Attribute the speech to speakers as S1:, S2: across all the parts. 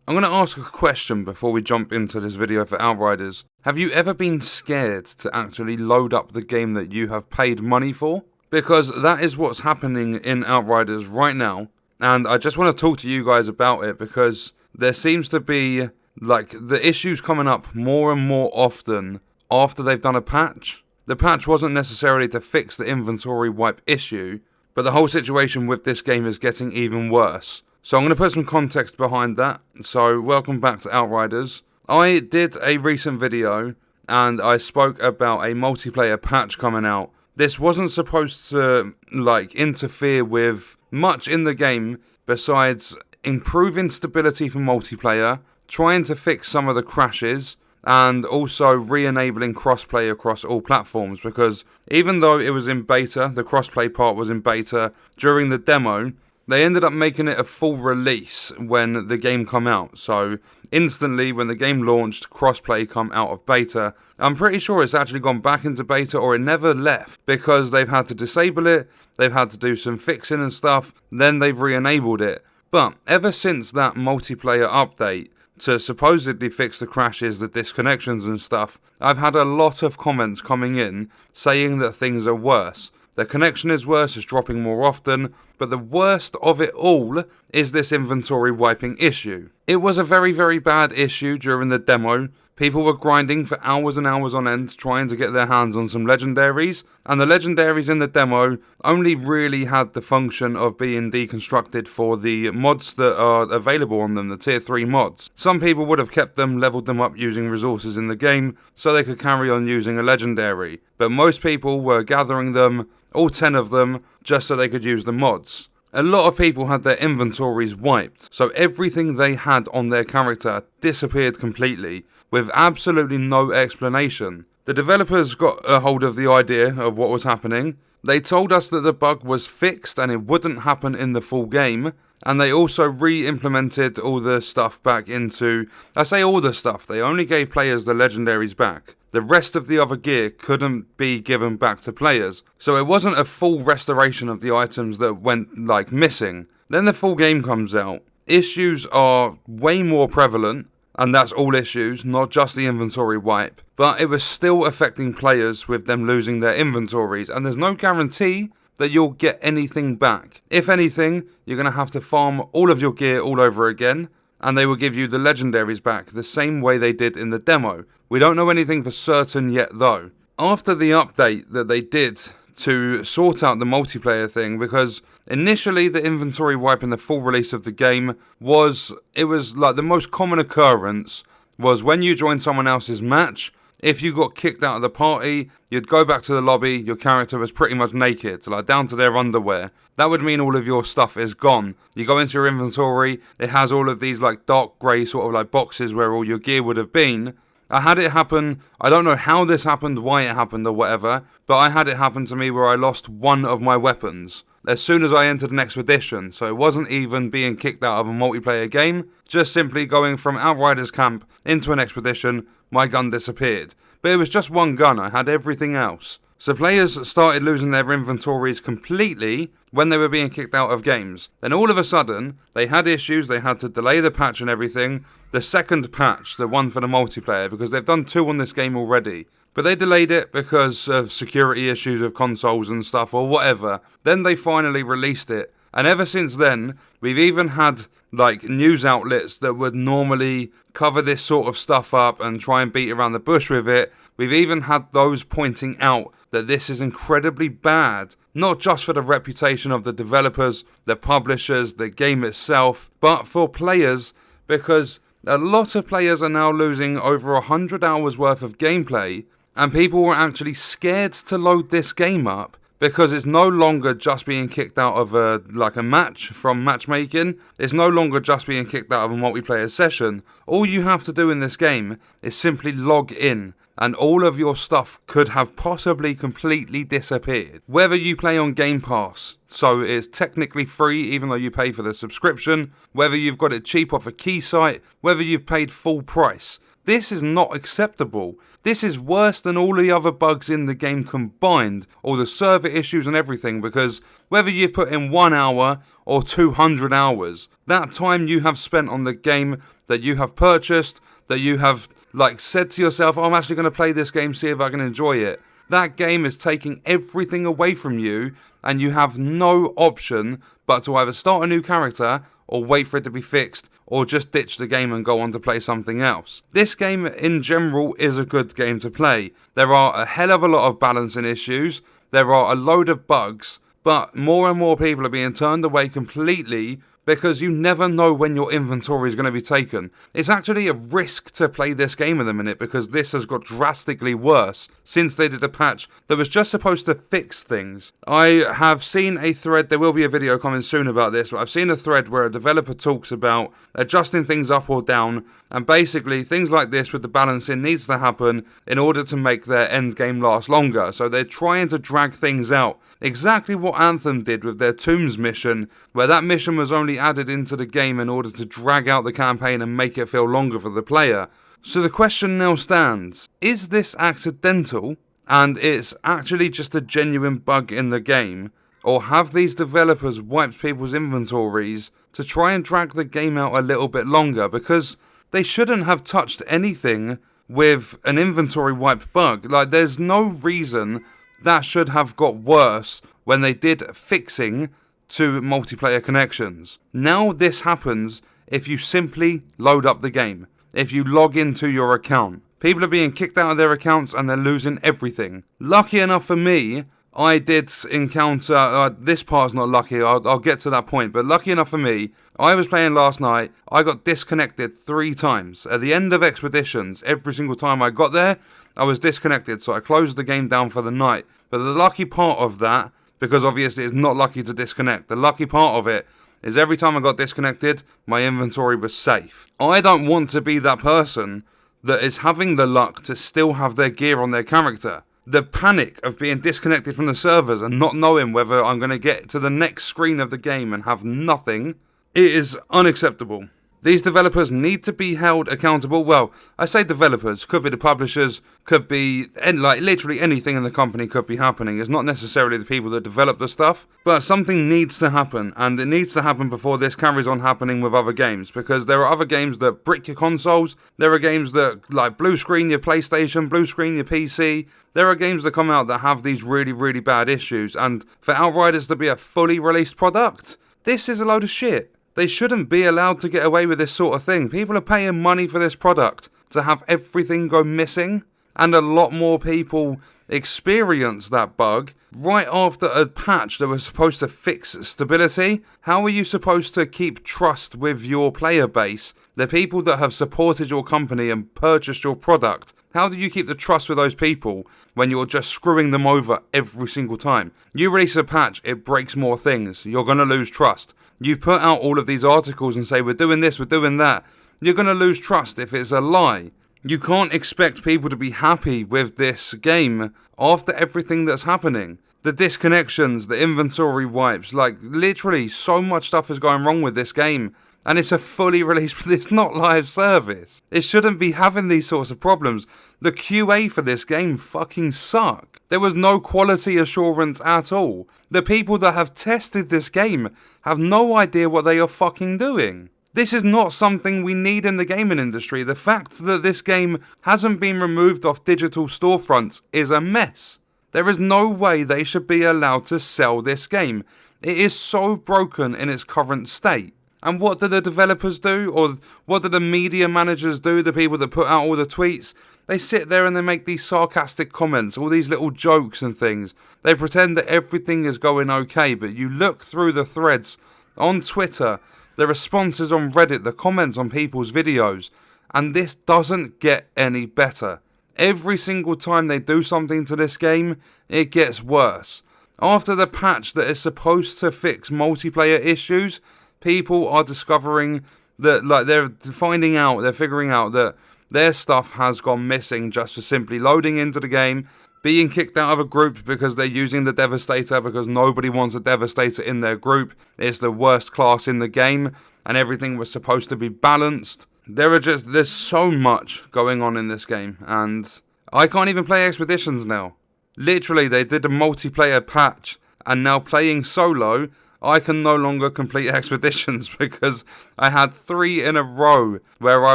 S1: I'm going to ask a question before we jump into this video for Outriders. Have you ever been scared to actually load up the game that you have paid money for? Because that is what's happening in Outriders right now, and I just want to talk to you guys about it because there seems to be the issues coming up more and more often after they've done a patch. The patch wasn't necessarily to fix the inventory wipe issue, but the whole situation with this game is getting even worse. So I'm going to put some context behind that. So welcome back to Outriders. I did a recent video and I spoke about a multiplayer patch coming out. This wasn't supposed to interfere with much in the game besides improving stability for multiplayer, trying to fix some of the crashes, and also re-enabling crossplay across all platforms, because even though it was in beta, the crossplay part was in beta during the demo, they ended up making it a full release when the game come out. So instantly when the game launched, crossplay come out of beta. I'm pretty sure it's actually gone back into beta, or it never left, because they've had to disable it, they've had to do some fixing and stuff, then they've re-enabled it. But ever since that multiplayer update to supposedly fix the crashes, the disconnections and stuff, I've had a lot of comments coming in saying that things are worse. The connection is worse, it's dropping more often, but the worst of it all is this inventory wiping issue. It was a very, very bad issue during the demo. People were grinding for hours and hours on end trying to get their hands on some legendaries, and the legendaries in the demo only really had the function of being deconstructed for the mods that are available on them, the tier 3 mods. Some people would have kept them, leveled them up using resources in the game so they could carry on using a legendary, but most people were gathering them, all 10 of them, just so they could use the mods. A lot of people had their inventories wiped, so everything they had on their character disappeared completely, with absolutely no explanation. The developers got a hold of the idea of what was happening. They told us that the bug was fixed and it wouldn't happen in the full game, and they also re-implemented all the stuff back into... I say all the stuff, they only gave players the legendaries back. The rest of the other gear couldn't be given back to players, so it wasn't a full restoration of the items that went missing. Then the full game comes out. Issues are way more prevalent, and that's all issues, not just the inventory wipe, but it was still affecting players with them losing their inventories, and there's no guarantee that you'll get anything back. If anything, you're going to have to farm all of your gear all over again, and they will give you the legendaries back the same way they did in the demo. We don't know anything for certain yet though. After the update that they did to sort out the multiplayer thing, because initially the inventory wipe in the full release of the game was the most common occurrence was when you joined someone else's match. If you got kicked out of the party, you'd go back to the lobby, your character was pretty much naked, down to their underwear. That would mean all of your stuff is gone. You go into your inventory, it has all of these dark grey sort of boxes where all your gear would have been. I had it happen, I don't know how this happened, why it happened or whatever, but I had it happen to me where I lost one of my weapons as soon as I entered an expedition, so it wasn't even being kicked out of a multiplayer game, just simply going from Outriders camp into an expedition, my gun disappeared. But it was just one gun, I had everything else. So players started losing their inventories completely when they were being kicked out of games. Then all of a sudden, they had issues, they had to delay the patch and everything. The second patch, the one for the multiplayer, because they've done 2 on this game already. But they delayed it because of security issues of consoles and stuff or whatever. Then they finally released it. And ever since then, we've even had news outlets that would normally cover this sort of stuff up and try and beat around the bush with it. We've even had those pointing out that this is incredibly bad, not just for the reputation of the developers, the publishers, the game itself, but for players, because a lot of players are now losing over 100 hours worth of gameplay, and people were actually scared to load this game up because it's no longer just being kicked out of a match from matchmaking. It's no longer just being kicked out of a multiplayer session. All you have to do in this game is simply log in, and all of your stuff could have possibly completely disappeared. Whether you play on Game Pass, so it's technically free even though you pay for the subscription, whether you've got it cheap off a key site, whether you've paid full price, this is not acceptable. This is worse than all the other bugs in the game combined, all the server issues and everything, because whether you put in 1 hour or 200 hours, that time you have spent on the game that you have purchased, that you have like said to yourself, I'm actually going to play this game, see if I can enjoy it. That game is taking everything away from you, and you have no option but to either start a new character or wait for it to be fixed, or just ditch the game and go on to play something else. This game in general is a good game to play. There are a hell of a lot of balancing issues, there are a load of bugs, but more and more people are being turned away completely because you never know when your inventory is going to be taken. It's actually a risk to play this game at the minute because this has got drastically worse since they did a patch that was just supposed to fix things. I have seen a thread, there will be a video coming soon about this, but I've seen a thread where a developer talks about adjusting things up or down, and basically things like this with the balancing needs to happen in order to make their end game last longer. So they're trying to drag things out. Exactly what Anthem did with their Tombs mission, where that mission was only added into the game in order to drag out the campaign and make it feel longer for the player. So the question now stands, is this accidental and it's actually just a genuine bug in the game, or have these developers wiped people's inventories to try and drag the game out a little bit longer? Because they shouldn't have touched anything with an inventory wipe bug. Like, there's no reason that should have got worse when they did fixing to multiplayer connections. Now this happens if you simply load up the game, if you log into your account. People are being kicked out of their accounts and they're losing everything. Lucky enough for me, I did encounter, this part's not lucky, I'll get to that point, but lucky enough for me, I was playing last night, I got disconnected 3 times. At the end of Expeditions, every single time I got there, I was disconnected, so I closed the game down for the night. But the lucky part of that, because obviously it's not lucky to disconnect, the lucky part of it is every time I got disconnected, my inventory was safe. I don't want to be that person that is having the luck to still have their gear on their character. The panic of being disconnected from the servers and not knowing whether I'm going to get to the next screen of the game and have nothing, it is unacceptable. These developers need to be held accountable. Well, I say developers, could be the publishers, could be like literally anything in the company could be happening. It's not necessarily the people that develop the stuff, but something needs to happen, and it needs to happen before this carries on happening with other games, because there are other games that brick your consoles, there are games that like blue screen your PlayStation, blue screen your PC, there are games that come out that have these really, really bad issues, and for Outriders to be a fully released product, this is a load of shit. They shouldn't be allowed to get away with this sort of thing. People are paying money for this product to have everything go missing, and a lot more people experience that bug right after a patch that was supposed to fix stability. How are you supposed to keep trust with your player base, the people that have supported your company and purchased your product? How do you keep the trust with those people when you're just screwing them over every single time? You release a patch, it breaks more things, you're going to lose trust. You put out all of these articles and say, we're doing this, we're doing that. You're going to lose trust if it's a lie. You can't expect people to be happy with this game after everything that's happening. The disconnections, the inventory wipes, like literally so much stuff is going wrong with this game. And it's a fully released, it's not live service. It shouldn't be having these sorts of problems. The QA for this game fucking suck. There was no quality assurance at all. The people that have tested this game have no idea what they are fucking doing. This is not something we need in the gaming industry. The fact that this game hasn't been removed off digital storefronts is a mess. There is no way they should be allowed to sell this game. It is so broken in its current state. And what do the developers do? Or what do the media managers do? The people that put out all the tweets? They sit there and they make these sarcastic comments, all these little jokes and things. They pretend that everything is going okay, but you look through the threads on Twitter, the responses on Reddit, the comments on people's videos, and this doesn't get any better. Every single time they do something to this game, it gets worse. After the patch that is supposed to fix multiplayer issues, people are discovering that, like, they're figuring out that their stuff has gone missing just for simply loading into the game, being kicked out of a group because they're using the Devastator because nobody wants a Devastator in their group. It's the worst class in the game, and everything was supposed to be balanced. There's so much going on in this game, and I can't even play Expeditions now. Literally, they did a multiplayer patch, and now playing solo, I can no longer complete expeditions because I had 3 in a row where I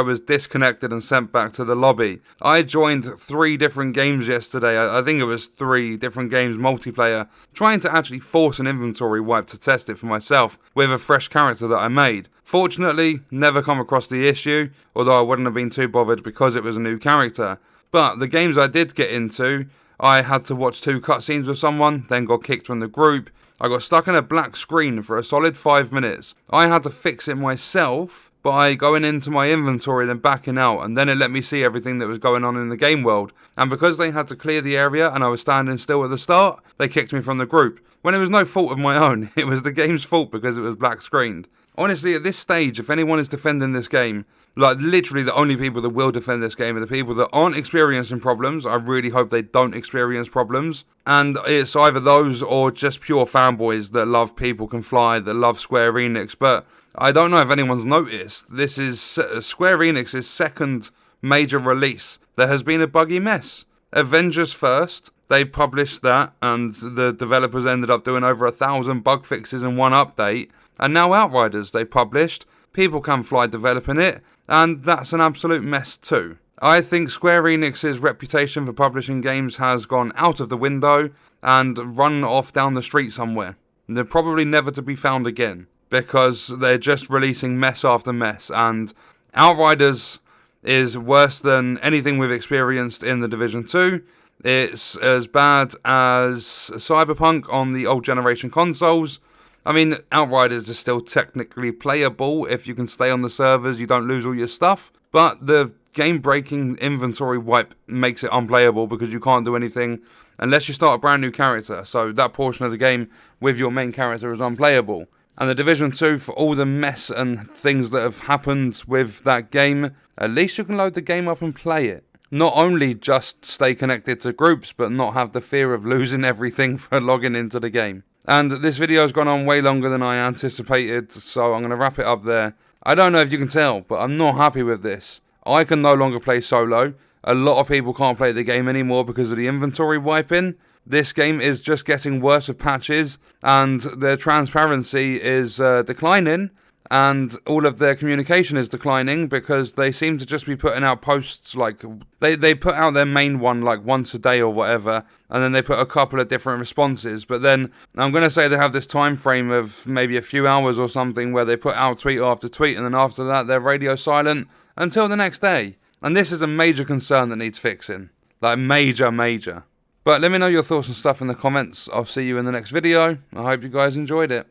S1: was disconnected and sent back to the lobby. I joined 3 different games yesterday. I think it was 3 different games multiplayer, trying to actually force an inventory wipe to test it for myself with a fresh character that I made. Fortunately, never come across the issue, although I wouldn't have been too bothered because it was a new character. But the games I did get into, I had to watch 2 cutscenes with someone, then got kicked from the group. I got stuck in a black screen for a solid 5 minutes. I had to fix it myself by going into my inventory then backing out, and then it let me see everything that was going on in the game world. And because they had to clear the area and I was standing still at the start, they kicked me from the group. When it was no fault of my own, it was the game's fault because it was black screened. Honestly, at this stage, if anyone is defending this game, like literally the only people that will defend this game are the people that aren't experiencing problems. I really hope they don't experience problems. And it's either those or just pure fanboys that love People Can Fly, that love Square Enix. But I don't know if anyone's noticed. This is Square Enix's second major release. There has been a buggy mess. Avengers first. They published that and the developers ended up doing over 1,000 bug fixes in one update. And now Outriders they've published. People Can Fly developing it. And that's an absolute mess too. I think Square Enix's reputation for publishing games has gone out of the window and run off down the street somewhere. They're probably never to be found again because they're just releasing mess after mess. And Outriders is worse than anything we've experienced in The Division 2. It's as bad as Cyberpunk on the old generation consoles. I mean, Outriders is still technically playable if you can stay on the servers, you don't lose all your stuff. But the game-breaking inventory wipe makes it unplayable because you can't do anything unless you start a brand new character. So that portion of the game with your main character is unplayable. And The Division 2, for all the mess and things that have happened with that game, at least you can load the game up and play it. Not only just stay connected to groups, but not have the fear of losing everything for logging into the game. And this video has gone on way longer than I anticipated, so I'm going to wrap it up there. I don't know if you can tell, but I'm not happy with this. I can no longer play solo. A lot of people can't play the game anymore because of the inventory wiping. This game is just getting worse with patches, and their transparency is declining, and all of their communication is declining because they seem to just be putting out posts like they put out their main one like once a day or whatever, and then they put a couple of different responses. But then I'm going to say they have this time frame of maybe a few hours or something where they put out tweet after tweet, and then after that they're radio silent until the next day. And this is a major concern that needs fixing, like major. But let me know your thoughts and stuff in the comments. I'll see you in the next video. I hope you guys enjoyed it.